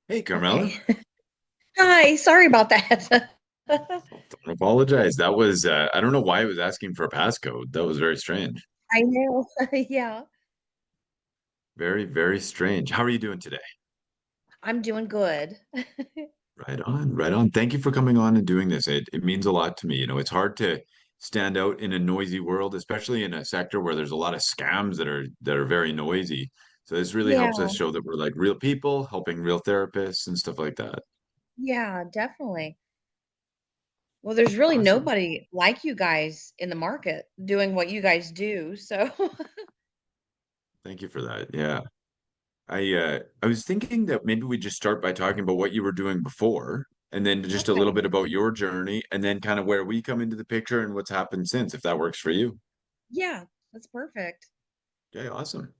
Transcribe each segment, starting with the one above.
Hey, Carmello. Okay. Hi, sorry about that. Don't apologize. That was, I don't know why it was asking for a passcode. That was very strange. I know. Yeah, Very, very strange. How are you doing today? I'm doing good. Right on, right on. Thank you for coming on and doing this. It means a lot to me. It's hard to stand out in a noisy world, especially in a sector where there's a lot of scams that are very noisy. So this really Yeah, helps us show that we're like real people, helping real therapists and stuff like that. yeah, definitely. Well, there's really Awesome. nobody like you guys in the market doing what you guys do. So, Thank you for that. Yeah. I was thinking that maybe we just start by talking about what you were doing before, and then just a little okay. bit about your journey, and then kind of where we come into the picture and what's happened since, if that works for you. Yeah, that's perfect. Okay, awesome.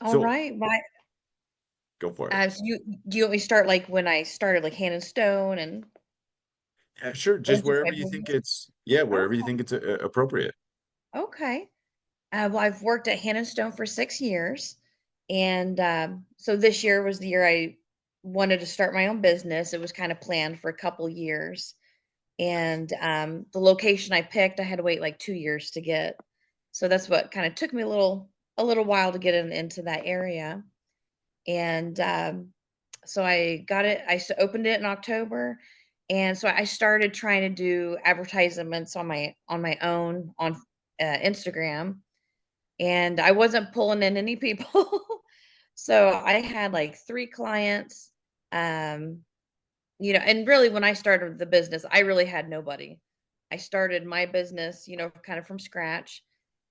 All So right. Right. go for it. So do you want me to start like when I started like Hand and Stone and Yeah, sure. or Just just wherever my you think business? it's, yeah, wherever you Okay. think it's appropriate. Okay. Well, I've worked at Hand and Stone for 6 years. And so this year was the year I wanted to start my own business. It was kind of planned for a couple years. And the location I picked, I had to wait like 2 years to get. So that's what kind of took me a little while to get into that area. And so I got it, opened it in October. And so I started trying to do advertisements on my own on Instagram, and I wasn't pulling in any people. So I had like 3 clients, um, and really when I started the business, I really had nobody. I started my business, kind of from scratch,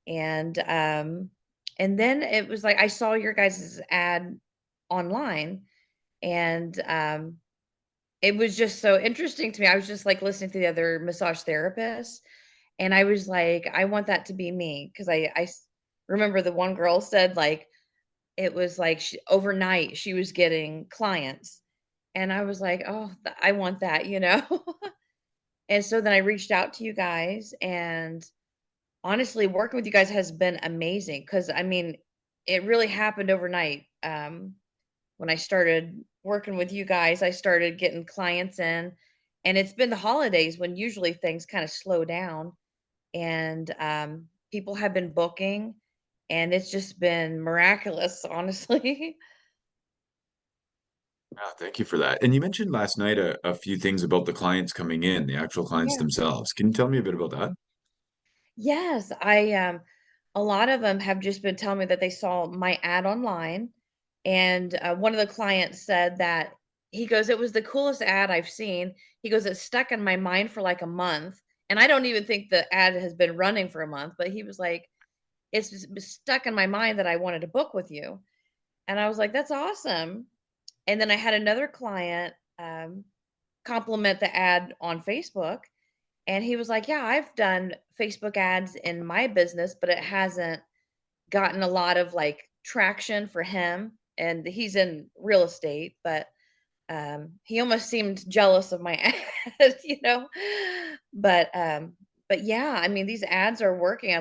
and, and then it was like I saw your guys' ad online, and, it was just so interesting to me. I was just, like, listening to the other massage therapists, and I was like, "I want that to be me," 'cause remember the one girl said, like, it was like overnight she was getting clients, and I was like, "Oh, I want that?" And so then I reached out to you guys, and honestly, working with you guys has been amazing because I mean, it really happened overnight. When I started working with you guys, I started getting clients in, and it's been the holidays when usually things kind of slow down, and people have been booking, and it's just been miraculous, honestly. Yeah, thank you for that. And you mentioned last night a few things about the clients coming in, the actual clients Yeah. themselves. Can you tell me a bit about that? Yes, I a lot of them have just been telling me that they saw my ad online, and one of the clients said that he goes, "It was the coolest ad I've seen." He goes, "It stuck in my mind for like a month." And I don't even think the ad has been running for a month, but he was like, "It's just been stuck in my mind that I wanted to book with you." And I was like, "That's awesome." And then I had another client compliment the ad on Facebook, and he was like, "Yeah, I've done Facebook ads in my business, but it hasn't gotten a lot of, like, traction for him." And he's in real estate, but, he almost seemed jealous of my ad. But, but yeah, I mean, these ads are working.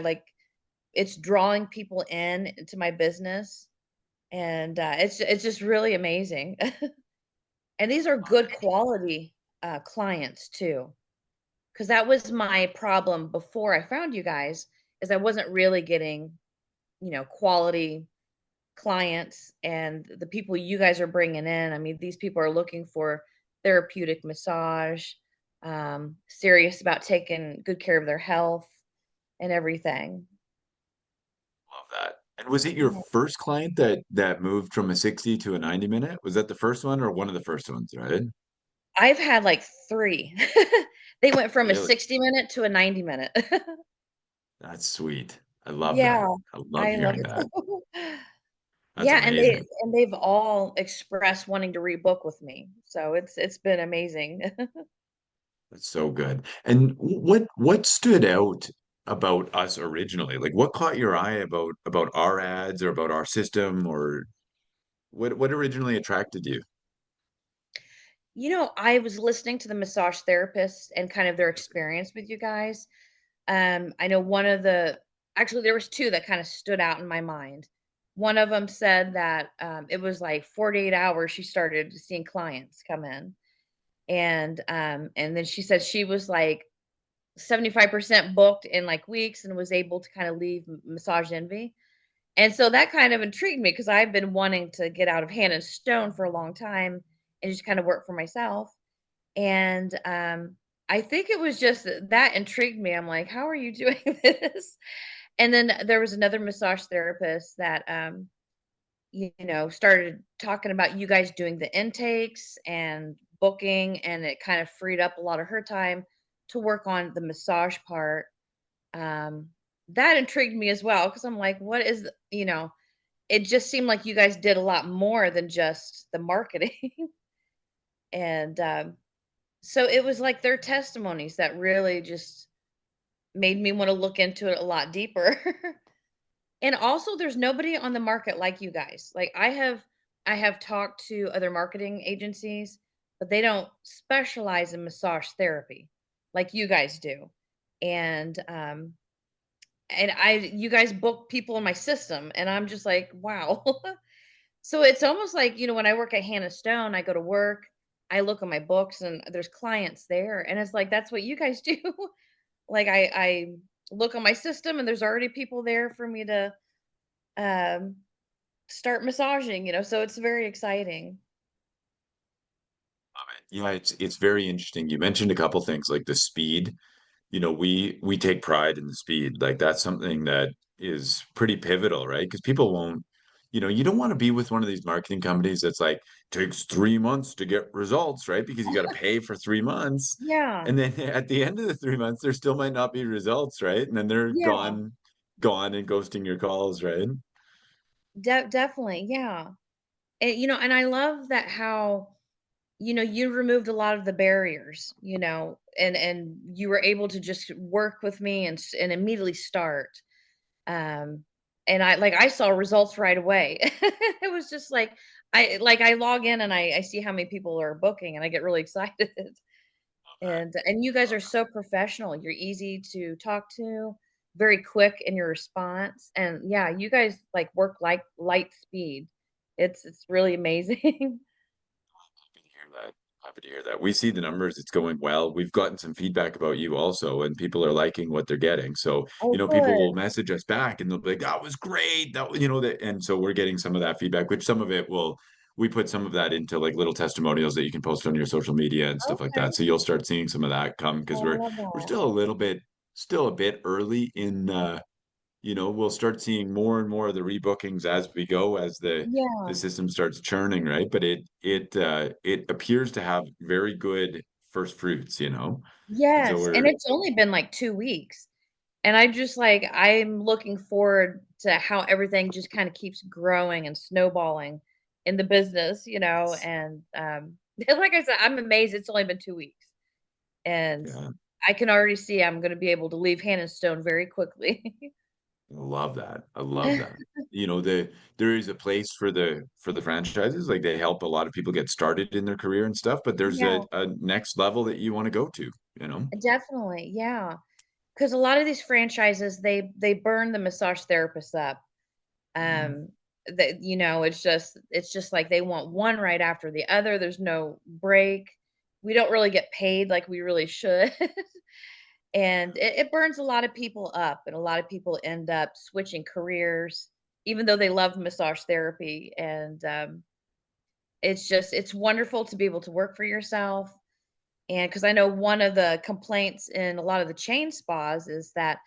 It's drawing people in into my business, and, it's just really amazing. And these are good quality, clients too. 'Cause that was my problem before I found you guys, is I wasn't really getting, quality clients, and the people you guys are bringing in, I mean, these people are looking for therapeutic massage, serious about taking good care of their health and everything. Love that. And was it your Yeah. first client that moved from a 60 to a 90 minute? Was that the first one or one of the first ones, right? I've had, like, 3. They went from a Really? 60-minute to a 90-minute. That's sweet. I love Yeah, that. I love I love hearing it that. too. That's Yeah, and amazing. they've all expressed wanting to rebook with me, so it's been amazing. That's so good. And what stood out about us originally? Like what caught your eye about our ads or about our system or what originally attracted you? I was listening to the massage therapists and kind of their experience with you guys. I know one of the actually, there was 2 that kinda stood out in my mind. one of them said that, it was like 48 hours she started seeing clients come in, and then she said she was, like, 75% booked in, like, weeks and was able to kinda leave Massage Envy, and so that kind of intrigued me because 'cause I've been wanting to get out of Hand and Stone for a long time and just kinda work for myself, and, I think it was just that intrigued me. I'm like, "How are you doing this?" And then there was another massage therapist that, started talking about you guys doing the intakes and booking, and it kind of freed up a lot of her time to work on the massage part. Um, that intrigued me as well because I'm like, what is, it just seemed like you guys did a lot more than just the marketing. And so it was like their testimonies that really just made me want to look into it a lot deeper. And also there's nobody on the market like you guys. Like I have talked to other marketing agencies, but they don't specialize in massage therapy like you guys do. And I you guys book people in my system and I'm just like, wow. So it's almost like, when I work at Hannah Stone, I go to work, I look at my books and there's clients there and it's like that's what you guys do. Like I look on my system and there's already people there for me to um start massaging, so it's very exciting. Yeah, it's very interesting. You mentioned a couple things like the speed. We take pride in the speed. Like that's something that is pretty pivotal, right? Because people won't, you don't want to be with one of these marketing companies that's like takes 3 months to get results, right? Because you got to pay for 3 months. Yeah. And then at the end of the 3 months, there still might not be results, right? And then they're Yeah. gone and ghosting your calls, right? Definitely. Yeah. And I love that how you removed a lot of the barriers, and you were able to just work with me and immediately start. Um and I saw results right away. It was just like I log in and I see how many people are booking and I get really excited. And you guys are so professional. You're easy to talk to, very quick in your response. And yeah, you guys like work like light speed. It's really amazing. Happy to hear that. Happy to hear that. We see the numbers, it's going well. We've gotten some feedback about you also, and people are liking what they're getting. So, Oh, people good. will message us back and they'll be like, that was great. That, and so we're getting some of that feedback, which some of it we put some of that into like little testimonials that you can post on your social media and stuff like that. Okay. So you'll start seeing some of that come because Oh, I love we're that. still a bit early in we'll start seeing more and more of the rebookings as we go, as the Yeah. system starts churning, right? But it appears to have very good first fruits. And so Yes, and we're it's only been, like, 2 weeks, and I'm looking forward to how everything just kinda keeps growing and snowballing in the business, and, like I said, I'm amazed it's only been 2 weeks, and yeah, I can already see I'm gonna be able to leave Hannah Stone very quickly. I love that. I love that. There is a place for the franchises, like they help a lot of people get started in their career and stuff, but there's a, Yeah, a next level that you want to go to. definitely, yeah, because a lot of these franchises, they burn the massage therapists up. Mhm. Um, that it's just like they want one right after the other. There's no break. We don't really get paid like we really should. And it burns a lot of people up, and a lot of people end up switching careers, even though they love massage therapy. And it's wonderful to be able to work for yourself. And because I know one of the complaints in a lot of the chain spas is that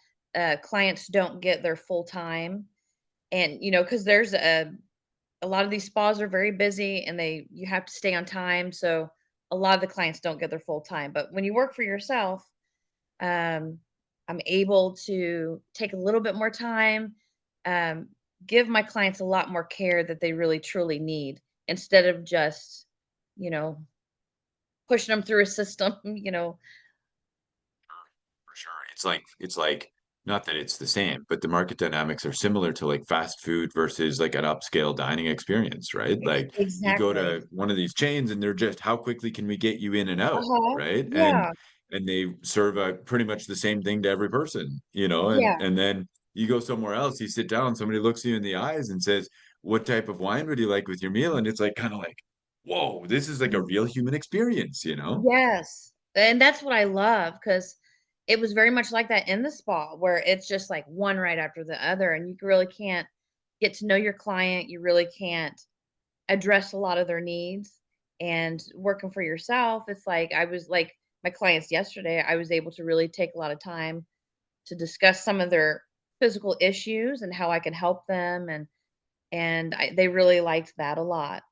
clients don't get their full time. And because there's a lot of these spas are very busy and you have to stay on time, so a lot of the clients don't get their full time. But when you work for yourself, um, I'm able to take a little bit more time, um, give my clients a lot more care that they really truly need instead of just, you know, pushing them through a system, For sure. It's like not that it's the same, but the market dynamics are similar to like fast food versus like an upscale dining experience, right? Like you go Exactly. to one of these chains and they're just how quickly can we get you in and out, Uh-huh. right? And Yeah. and they serve a pretty much the same thing to every person, Yeah. and then you go somewhere else, you sit down, somebody looks you in the eyes and says, "What type of wine would you like with your meal?" And it's like kind of like, whoa, this is like a real human experience, you know? Yes. And that's what I love because it was very much like that in the spa where it's just like one right after the other, and you really can't get to know your client. You really can't address a lot of their needs. And working for yourself, it's like I was like my clients yesterday, I was able to really take a lot of time to discuss some of their physical issues and how I could help them, and they really liked that a lot.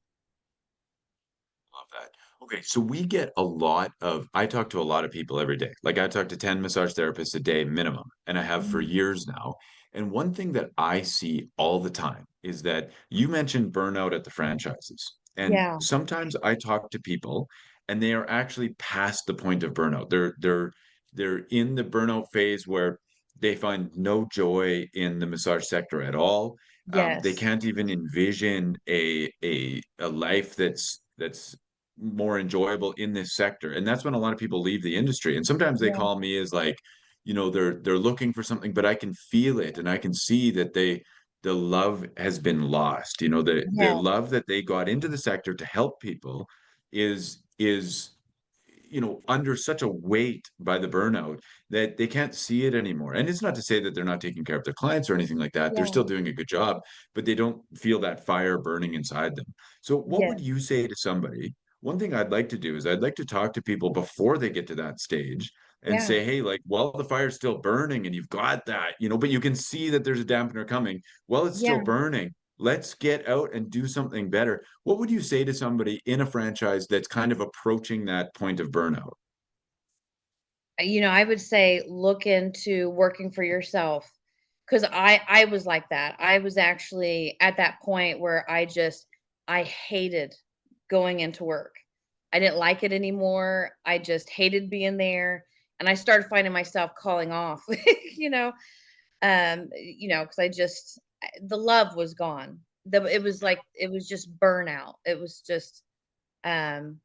Love that. Okay, so we get a lot of, I talk to a lot of people every day. Like I talk to 10 massage therapists a day minimum, and I have for Mhm. years now. And one thing that I see all the time is that you mentioned burnout at the franchises. And Yeah. sometimes I talk to people and they are actually past the point of burnout. They're in the burnout phase where they find no joy in the massage sector at all. They Yes. can't even envision a life that's more enjoyable in this sector. And that's when a lot of people leave the industry. And sometimes they Yeah. call me as like, they're looking for something, but I can feel it and I can see that the love has been lost. The Yeah. love that they got into the sector to help people is under such a weight by the burnout that they can't see it anymore. And it's not to say that they're not taking care of their clients or anything like that. They're Yeah. still doing a good job, but they don't feel that fire burning inside them. So, what Yeah. would you say to somebody? One thing I'd like to do is I'd like to talk to people before they get to that stage and Yeah. say, hey, like, while the fire's still burning and you've got that, but you can see that there's a dampener coming. While it's still Yeah. burning, let's get out and do something better. What would you say to somebody in a franchise that's kind of approaching that point of burnout? I would say look into working for yourself because I was like that. I was actually at that point where I hated going into work. I didn't like it anymore. I just hated being there, and I started finding myself calling off, you know, because the love was gone. It was like it was just burnout. It was just um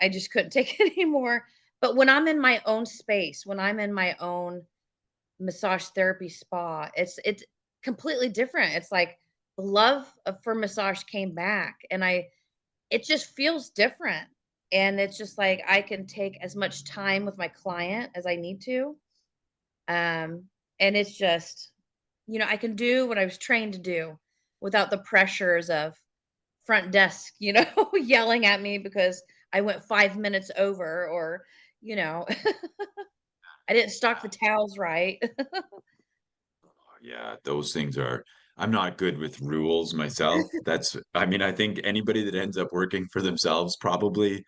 I just couldn't take it anymore. But when I'm in my own space, when I'm in my own massage therapy spa, it's completely different. It's like the love for massage came back, and I it just feels different. And it's just like I can take as much time with my client as I need to. Um, and it's just, I can do what I was trained to do without the pressures of front desk, yelling at me because I went 5 minutes over or, you know, I didn't stock the towels right. Yeah, those things are, I'm not good with rules myself. I mean, I think anybody that ends up working for themselves probably,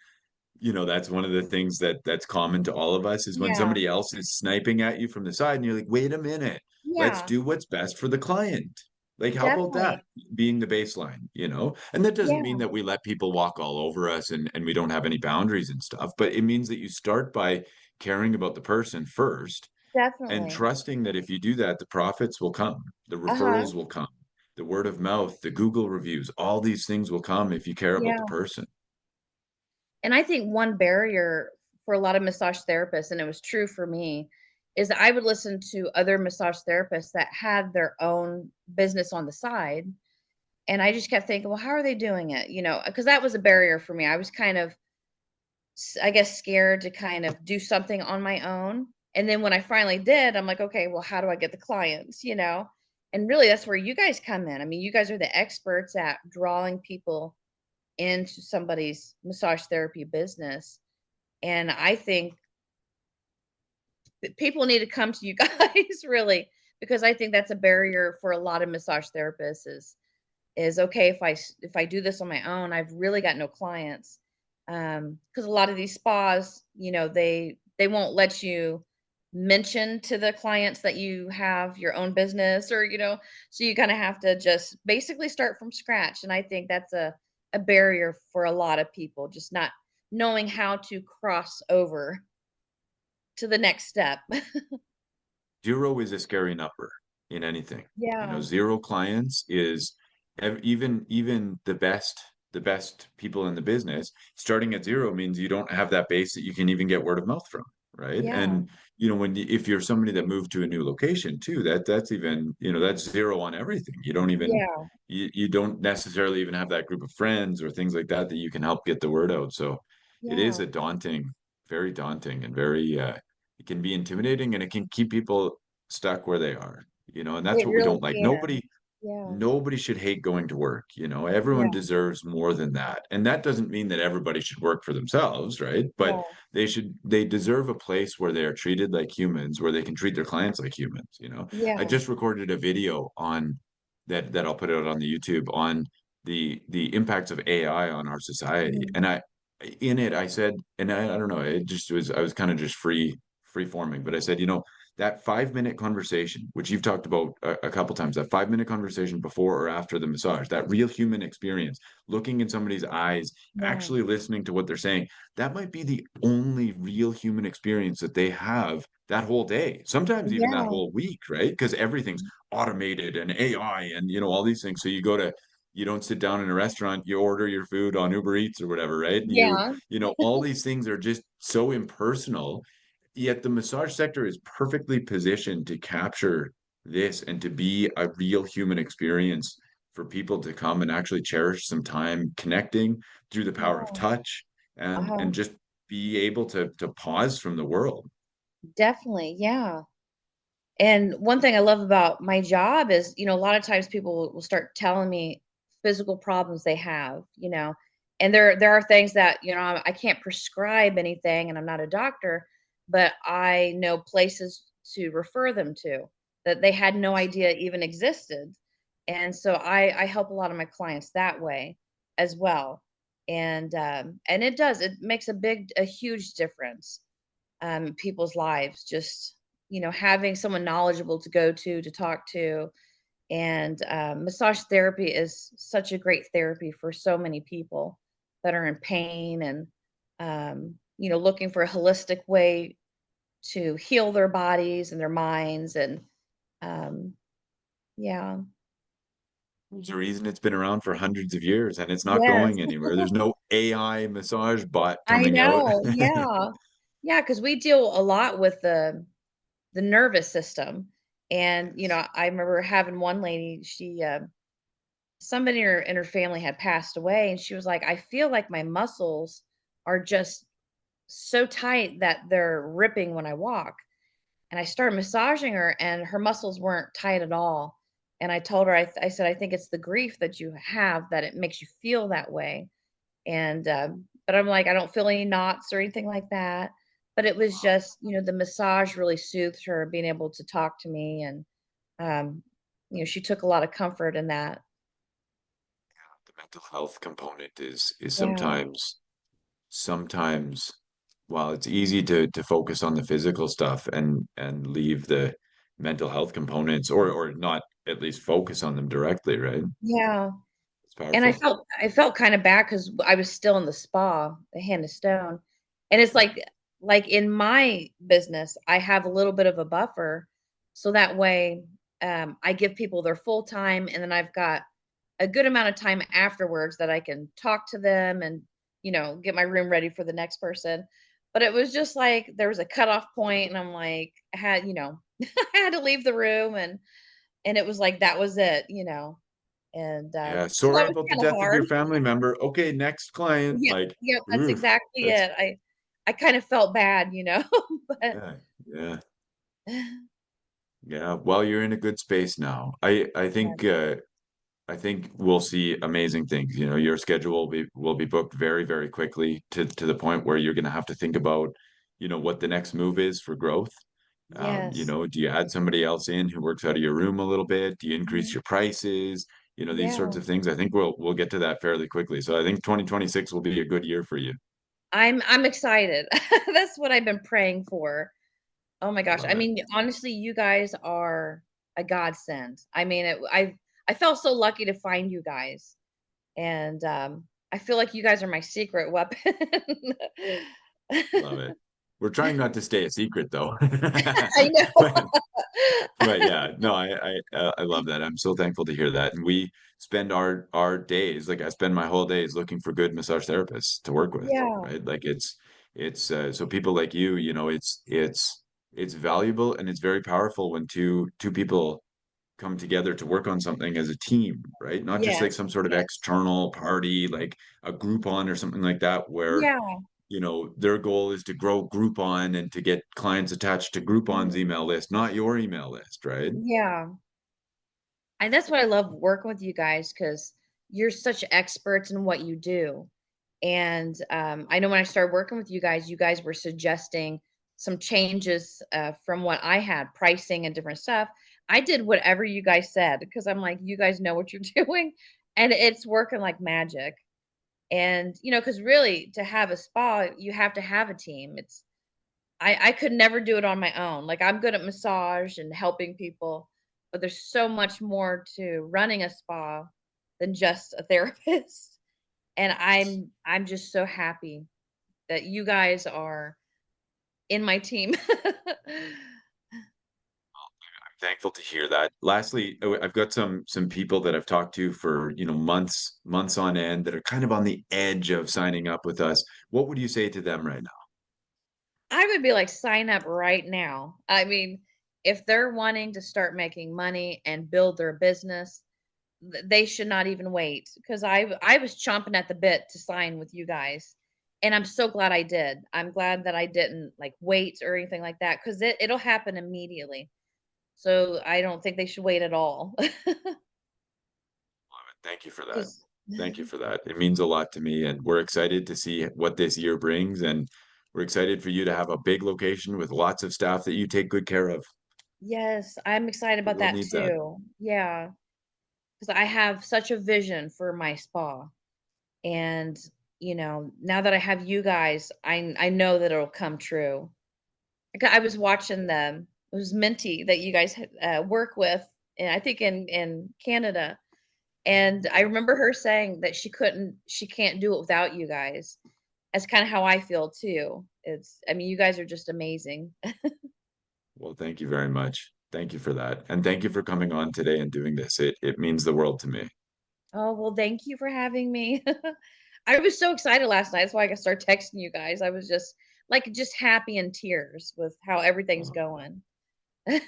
that's one of the things that's common to all of us is when Yeah, somebody else is sniping at you from the side and you're like, wait a minute, let's yeah, do what's best for the client. Like, how about that definitely. being the baseline? And that doesn't Yeah, mean that we let people walk all over us and we don't have any boundaries and stuff, but it means that you start by caring about the person first and definitely. trusting that if you do that, the profits will come, the Uh-huh. referrals will come, the word of mouth, the Google reviews, all these things will come if you care about the Yeah. person. And I think one barrier for a lot of massage therapists, and it was true for me, is that I would listen to other massage therapists that had their own business on the side. And I just kept thinking, well, how are they doing it? Because that was a barrier for me. I was kind of, I guess, scared to kind of do something on my own. And then when I finally did, I'm like, okay, well, how do I get the clients? And really, that's where you guys come in. I mean, you guys are the experts at drawing people into somebody's massage therapy business. And I think that people need to come to you guys really because I think that's a barrier for a lot of massage therapists is okay if I do this on my own, I've really got no clients. Because a lot of these spas, they won't let you mention to the clients that you have your own business or, so you kind of have to just basically start from scratch. And I think that's a barrier for a lot of people, just not knowing how to cross over to the next step. Zero is a scary number in anything. Yeah. Zero clients is even the best people in the business starting at zero means you don't have that base that you can even get word of mouth from, right? Yeah. And if you're somebody that moved to a new location too, that's even, that's zero on everything. You don't even Yeah. you don't necessarily even have that group of friends or things like that that you can help get the word out. So it is Yeah. a daunting, very daunting and very it can be intimidating, and it can keep people stuck where they are, and that's It what we really don't like. can. Yeah. Nobody should hate going to work. Everyone Yeah. deserves more than that. And that doesn't mean that everybody should work for themselves, right? But Yeah. they deserve a place where they are treated like humans, where they can treat their clients like humans. I Yeah. just recorded a video on that I'll put out on the YouTube on the impacts of AI on our society. Mhm. And in it I said, and I don't know, it just was, I was kind of just free forming, but I said, that 5 minute conversation, which you've talked about a couple times, that 5 minute conversation before or after the massage, that real human experience, looking in somebody's eyes, Yeah. actually listening to what they're saying, that might be the only real human experience that they have that whole day, sometimes even that Yeah. whole week, right? Because everything's automated and AI and all these things. So you don't sit down in a restaurant, you order your food on Uber Eats or whatever, right? And Yeah. all these things are just so impersonal. Yet the massage sector is perfectly positioned to capture this and to be a real human experience for people to come and actually cherish some time connecting through the power of Yeah. touch Uh-huh. and just be able to pause from the world. Definitely. Yeah. And one thing I love about my job is, a lot of times people will start telling me physical problems they have, and there are things that, I can't prescribe anything and I'm not a doctor, but I know places to refer them to that they had no idea even existed. And so I help a lot of my clients that way as well. And it makes a huge difference people's lives. Just having someone knowledgeable to go to talk to, and massage therapy is such a great therapy for so many people that are in pain and looking for a holistic way to heal their bodies and their minds and um, yeah. There's a reason it's been around for hundreds of years and it's not Yes. going anywhere. There's no AI massage bot I coming out. know. Yeah. Yeah, because we deal a lot with the nervous system. And, Yes. I remember having one lady, somebody in her family had passed away, and she was like, "I feel like my muscles are just so tight that they're ripping when I walk." And I started massaging her, and her muscles weren't tight at all. And I told her, I said, "I think it's the grief that you have that it makes you feel that way." And but I'm like, I don't feel any knots or anything like that. But it was just, the massage really soothed her, being able to talk to me, and um, she took a lot of comfort in that. The mental health component is Yeah. sometimes while it's easy to focus on the physical stuff and leave the mental health components or not at least focus on them directly, right? Yeah. It's And I powerful. felt I felt kinda bad because I was still in the spa, the Hand of Stone, and it's Yeah. like in my business, I have a little bit of a buffer, so that way, I give people their full time, and then I've got a good amount of time afterwards that I can talk to them and, get my room ready for the next person. But it was just like there was a cutoff point, and I'm like, I had, I had to leave the room, and it was like that was it. And, Yeah. so that Sorry was about the kinda death of hard. your family member. Okay, next client. Yep, Like, yep, that's oof, exactly that's it. I kind of felt bad, but yeah, yeah, yeah. Well, you're in a good space now. yeah. I think we'll see amazing things. Your schedule will be booked very, very quickly to the point where you're going to have to think about, what the next move is for growth. Yes. Do you add somebody else in who works out of your room a little bit? Do you increase Mhm. your prices? These sorts Yeah. of things. I think we'll get to that fairly quickly. So I think 2026 will be a good year for you. I'm excited. That's what I've been praying for. Oh my I gosh. I love it. mean, honestly, you guys are a godsend. I mean, I felt so lucky to find you guys, and, I feel like you guys are my secret weapon. Love it. We're trying not to stay a secret though. I But know. but yeah, no, I love that. I'm so thankful to hear that. And we spend our days, like I spend my whole days looking for good massage therapists to work with, Yeah. right? Like So people like you know, it's valuable and it's very powerful when two people come together to work on something as a team, right? Not just like Yes, some sort of yes. external party, like a Groupon or something like that, where, Yeah. you know, their goal is to grow Groupon and to get clients attached to Groupon's Mhm. email list, not your email list, right? Yeah. And that's what I love working with you guys because you're such experts in what you do. And I know when I started working with you guys were suggesting some changes from what I had, pricing and different stuff. I did whatever you guys said because I'm like, you guys know what you're doing, and it's working like magic. And because really, to have a spa, you have to have a team. I could never do it on my own. Like, I'm good at massage and helping people, but there's so much more to running a spa than just a therapist. And I'm just so happy that you guys are in my team. Thankful to hear that. Lastly, I've got some people that I've talked to for, you know, months on end that are kind of on the edge of signing up with us. What would you say to them right now? I would be like, sign up right now. I mean, if they're wanting to start making money and build their business, they should not even wait because I was chomping at the bit to sign with you guys, and I'm so glad I did. I'm glad that I didn't, like, wait or anything like that 'cause it'll happen immediately. So, I don't think they should wait at all. Thank you for that. 'Cause Thank you for that. It means a lot to me, and we're excited to see what this year brings, and we're excited for you to have a big location with lots of staff that you take good care of. Yes, I'm excited The about world that needs that. too. Yeah, because I have such a vision for my spa, and, now that I have you guys, I know that it'll come true. Like, I was watching them. It was Minty that you guys had, work with, and I think in Canada, and I remember her saying that she can't do it without you guys. That's kinda how I feel too. I mean, you guys are just amazing. Well, thank you very much. Thank you for that. And thank you for coming on today and doing this. It means the world to me. Oh, well, thank you for having me. I was so excited last night, that's why I started texting you guys. I was just happy in tears with how everything's Oh, going. I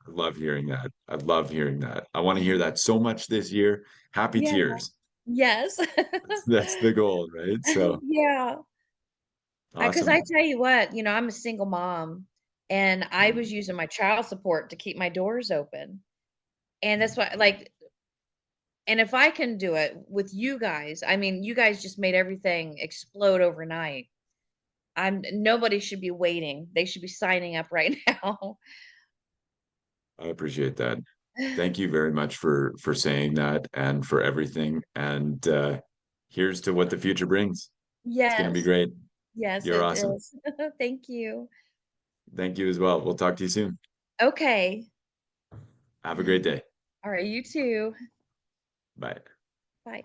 love hearing that. I love hearing that. I want to hear that so much this year. Happy Yeah. tears. Yes. That's the goal, right? So Yeah. Because I awesome. tell you what, I'm a single mom, and I was Mm. using my child support to keep my doors open, and that's why, like, and if I can do it with you guys, I mean, you guys just made everything explode overnight. Nobody should be waiting. They should be signing up right now. I appreciate that. Thank you very much for saying that and for everything. And here's to what the future brings. It's going to be Yes. great. Yes, You're it awesome. is. Thank you. Thank you as well. We'll talk to you soon. Okay. Have a great day. Alright, you too. Bye. Bye.